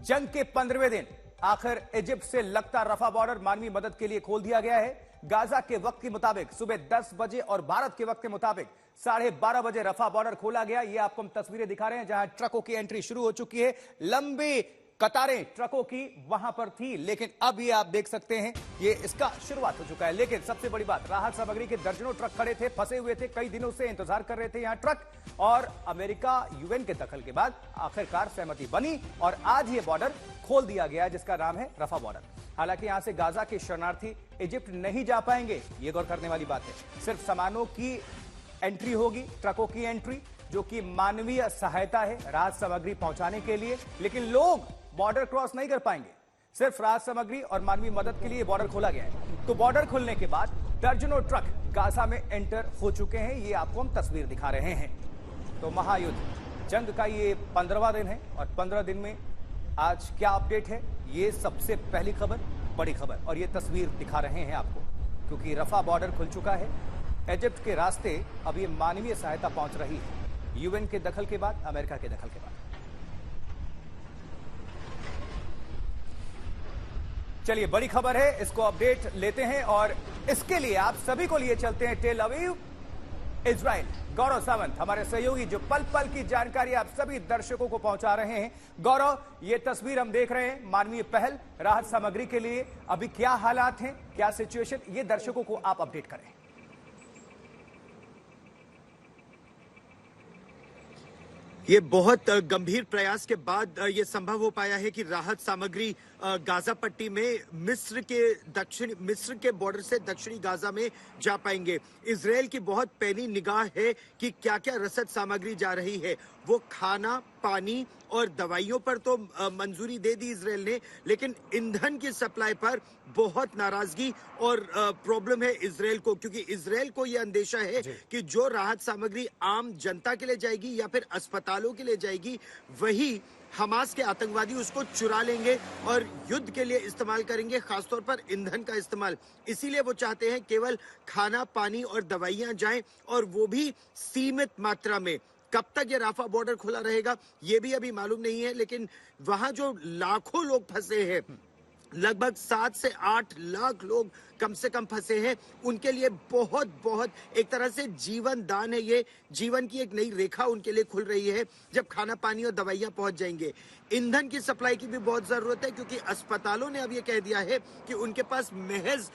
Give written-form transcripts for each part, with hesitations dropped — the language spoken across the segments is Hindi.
जंग के 15वें दिन आखिर इजिप्ट से लगता रफा बॉर्डर मानवीय मदद के लिए खोल दिया गया है। गाजा के वक्त के मुताबिक सुबह 10 बजे और भारत के वक्त के मुताबिक 12:30 बजे रफा बॉर्डर खोला गया। ये आपको हम तस्वीरें दिखा रहे हैं जहां ट्रकों की एंट्री शुरू हो चुकी है। लंबी कतारें ट्रकों की वहां पर थी, लेकिन अब ये आप देख सकते हैं ये इसका शुरुआत हो चुका है। लेकिन सबसे बड़ी बात, राहत सामग्री के दर्जनों ट्रक खड़े थे, फंसे हुए थे, कई दिनों से इंतजार कर रहे थे यहां ट्रक, और अमेरिका यूएन के दखल के बाद आखिरकार सहमति बनी और आज ये बॉर्डर खोल दिया गया जिसका नाम है रफा बॉर्डर। हालांकि यहां से गाजा के शरणार्थी इजिप्ट नहीं जा पाएंगे, ये गौर करने वाली बात है। सिर्फ सामानों की एंट्री होगी, ट्रकों की एंट्री, जो कि मानवीय सहायता है राहत सामग्री पहुंचाने के लिए, लेकिन लोग बॉर्डर क्रॉस नहीं कर पाएंगे। सिर्फ राहत सामग्री और मानवीय मदद के लिए बॉर्डर खोला गया है। तो बॉर्डर खुलने के बाद दर्जनों ट्रक गाजा में एंटर हो चुके हैं। ये आपको हम तस्वीर दिखा रहे हैं। तो महायुद्ध जंग का ये 15वां दिन है और 15 दिन में आज क्या अपडेट है, ये सबसे पहली खबर, बड़ी खबर, और ये तस्वीर दिखा रहे हैं आपको, क्योंकि रफा बॉर्डर खुल चुका है। इजिप्ट के रास्ते अब ये मानवीय सहायता पहुंच रही है, यूएन के दखल के बाद, अमेरिका के दखल के बाद। चलिए, बड़ी खबर है, इसको अपडेट लेते हैं और इसके लिए आप सभी को लिए चलते हैं टेल अवीव, इजराइल। गौरव सावंत हमारे सहयोगी जो पल पल की जानकारी आप सभी दर्शकों को पहुंचा रहे हैं। गौरव, ये तस्वीर हम देख रहे हैं, मानवीय पहल राहत सामग्री के लिए अभी क्या हालात हैं, क्या सिचुएशन, ये दर्शकों को आप अपडेट करें। ये बहुत गंभीर प्रयास के बाद ये संभव हो पाया है कि राहत सामग्री गाजा पट्टी में मिस्र के बॉर्डर से दक्षिणी गाजा में जा पाएंगे। इजराइल की बहुत पैनी निगाह है कि क्या क्या रसद सामग्री जा रही है। वो खाना, पानी और दवाइयों पर तो मंजूरी दे दी इजराइल ने, लेकिन ईंधन की सप्लाई पर बहुत नाराजगी और प्रॉब्लम है इजराइल को, क्योंकि इजराइल को यह अंदेशा है कि जो राहत सामग्री आम जनता के लिए जाएगी या फिर अस्पतालों के लिए जाएगी, वही हमास के आतंकवादी उसको चुरा लेंगे और युद्ध के लिए इस्तेमाल करेंगे, खासतौर पर ईंधन का इस्तेमाल। इसीलिए वो चाहते हैं केवल खाना, पानी और दवाइयां जाएं, और वो भी सीमित मात्रा में। कब तक ये राफा बॉर्डर खुला रहेगा ये भी अभी मालूम नहीं है, लेकिन वहां जो लाखों लोग फंसे हैं, लगभग 7 से 8 लाख लोग कम से कम फंसे हैं, उनके लिए बहुत एक तरह से जीवन दान है। ये जीवन की एक नई रेखा उनके लिए खुल रही है जब खाना, पानी और दवाइयां पहुंच जाएंगे। ईंधन की सप्लाई की भी बहुत जरूरत है, क्योंकि अस्पतालों ने अब ये कह दिया है कि उनके पास महज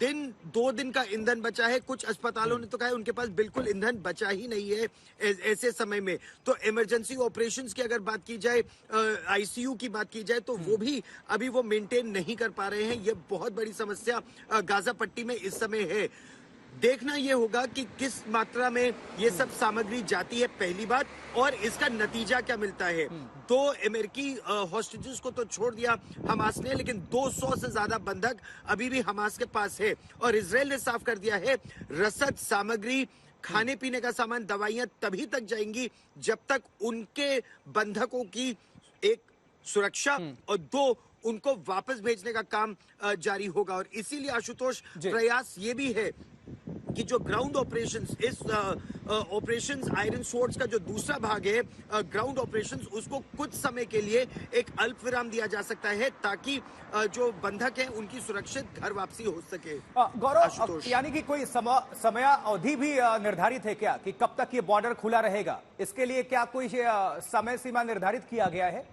2 दिन का ईंधन बचा है। कुछ अस्पतालों ने तो कहा है उनके पास बिल्कुल ईंधन बचा ही नहीं है ऐसे समय में। तो इमरजेंसी ऑपरेशंस की अगर बात की जाए, आईसीयू की बात की जाए, तो वो भी अभी वो मेंटेन नहीं कर पा रहे हैं। ये बहुत बड़ी समस्या गाजा पट्टी में इस समय है। देखना यह होगा कि किस मात्रा में ये सब सामग्री जाती है, पहली बात, और इसका नतीजा क्या मिलता है। 2 अमेरिकी हॉस्टेजेस को तो छोड़ दिया हमास ने, लेकिन 200 से ज्यादा बंधक अभी भी हमास के पास है। और इजराइल ने साफ कर दिया है, रसद सामग्री, खाने पीने का सामान, दवाइयां तभी तक जाएंगी जब तक उनके बंधकों की एक सुरक्षा और 2 उनको वापस भेजने का काम जारी होगा। और इसीलिए आशुतोष, प्रयास ये भी है कि जो ग्राउंड ऑपरेशंस, इस ऑपरेशंस आयरन स्वॉर्ड्स का जो दूसरा भाग है, ग्राउंड ऑपरेशंस, उसको कुछ समय के लिए एक अल्प विराम दिया जा सकता है, ताकि जो बंधक हैं उनकी सुरक्षित घर वापसी हो सके। गौरव, यानी कि कोई समय अवधि भी निर्धारित है क्या कि कब तक ये बॉर्डर खुला रहेगा? इसके लिए क्या कोई समय सीमा निर्धारित किया गया है?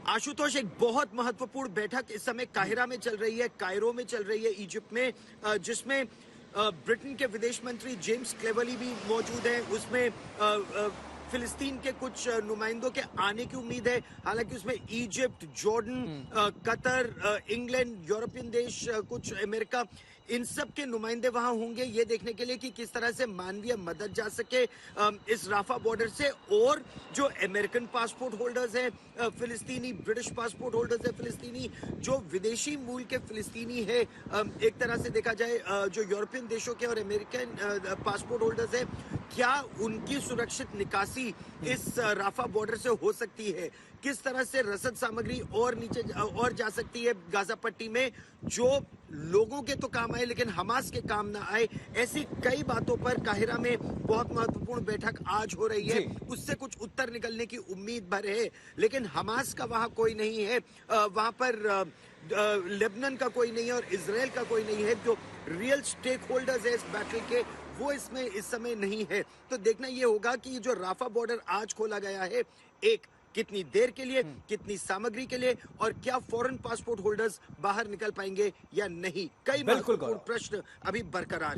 आशुतोष, एक बहुत महत्वपूर्ण बैठक इस समय काहिरा में चल रही है, कायरो में चल रही है, इजिप्ट में, जिसमें ब्रिटेन के विदेश मंत्री जेम्स क्लेवर्ली भी मौजूद हैं। उसमें फिलिस्तीन के कुछ नुमाइंदों के आने की उम्मीद है। हालांकि उसमें Egypt, Jordan, Qatar, England, European देश, कुछ अमेरिका, इन सब के नुमाइंदे वहां होंगे, ये देखने के लिए कि किस तरह से मानवीय मदद जा सके इस राफा बॉर्डर से। और जो अमेरिकन पासपोर्ट होल्डर्स हैं फिलिस्तीनी, ब्रिटिश पासपोर्ट होल्डर्स हैं फिलिस्तीनी, जो विदेशी मूल के फिलिस्तीनी है, एक तरह से देखा जाए जो यूरोपियन देशों के और अमेरिकन पासपोर्ट होल्डर्स हैं, क्या उनकी सुरक्षित निकासी इस राफा बॉर्डर से हो सकती है? किस तरह से रसद सामग्री और नीचे और जा सकती है गाजा पट्टी में, जो लोगों के तो काम आए लेकिन हमास के काम ना आए, ऐसी कई बातों पर काहिरा में बहुत महत्वपूर्ण बैठक आज हो रही है। जी। उससे कुछ उत्तर निकलने की उम्मीद भर है, लेकिन हमास का वहां कोई नहीं है, वहां पर लेबनान का कोई नहीं है और इजराइल का कोई नहीं है। जो रियल स्टेक होल्डर्स है इस बैटल के, वो इसमें इस समय नहीं है। तो देखना ये होगा कि ये जो राफा बॉर्डर आज खोला गया है, एक कितनी देर के लिए, कितनी सामग्री के लिए, और क्या फॉरेन पासपोर्ट होल्डर्स बाहर निकल पाएंगे या नहीं, कई बिल्कुल महत्वपूर्ण गौरव। प्रश्न अभी बरकरार है।